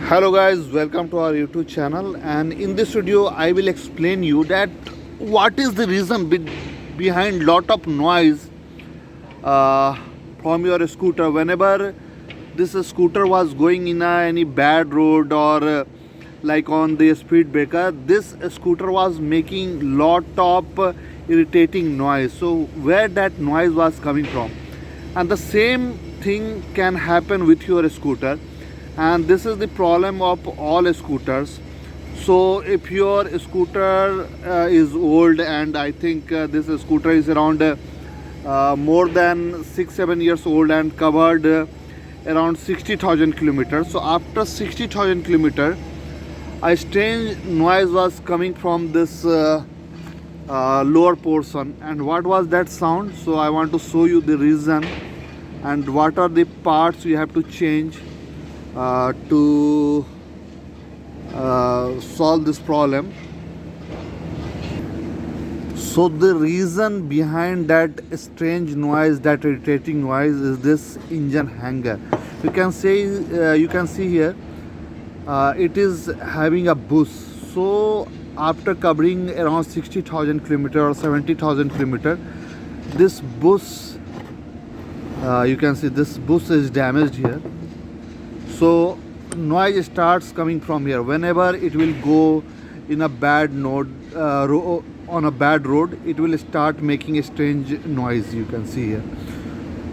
Hello guys, welcome to our YouTube channel, and in this video I will explain you that what is the reason behind lot of noise from your scooter whenever this scooter was going in any bad road or like on the speed breaker. This scooter was making lot of irritating noise. So where that noise was coming from, and the same thing can happen with your scooter, and this is the problem of all scooters. So if your scooter is old, and I think this scooter is around more than 6-7 years old and covered around 60,000 kilometers. So after 60,000 kilometers, a strange noise was coming from this lower portion. And what was that sound? So I want to show you the reason and what are the parts you have to change to solve this problem. So the reason behind that strange noise, that irritating noise, is this engine hanger. You can see here it is having a boost. So after covering around 60,000 kilometers or 70,000 kilometers, this boost, you can see this boost is damaged here. So noise starts coming from here. Whenever it will go in a bad node on a bad road, it will start making a strange noise. You can see here.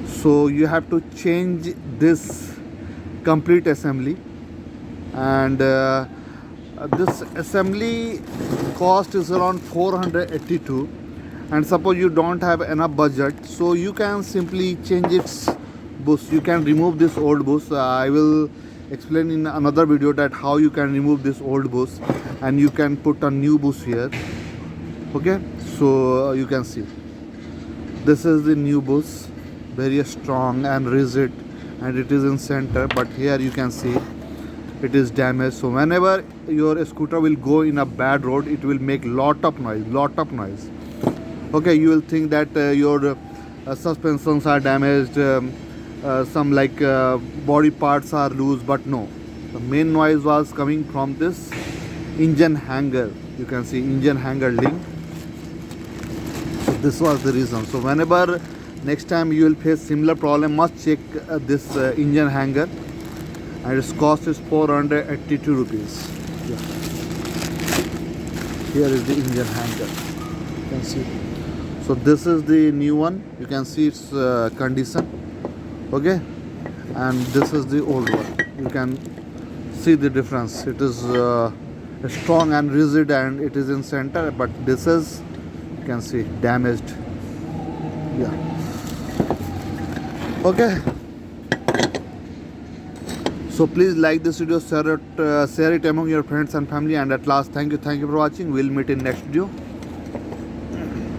So you have to change this complete assembly, and this assembly cost is around 482. And suppose you don't have enough budget, so you can simply change its boost. You can remove this old boost. I will explain in another video that how you can remove this old boost and you can put a new boost here. Okay, so you can see this is the new boost, very strong and rigid, and it is in center, but here you can see it is damaged. So whenever your scooter will go in a bad road, it will make lot of noise. Okay, you will think that your suspensions are damaged, some like body parts are loose, but no, the main noise was coming from this engine hanger. You can see engine hanger link. So this was the reason. So whenever next time you will face similar problem, must check this engine hanger, and its cost is 482 rupees. Yeah. Here is the engine hanger, you can see. So this is the new one. You can see its condition. Okay, and this is the old one. You can see the difference. It is strong and rigid, and it is in center, but this is, you can see, damaged. Yeah. Okay, so please like this video, share it among your friends and family, and at last, thank you for watching. We'll meet in next video.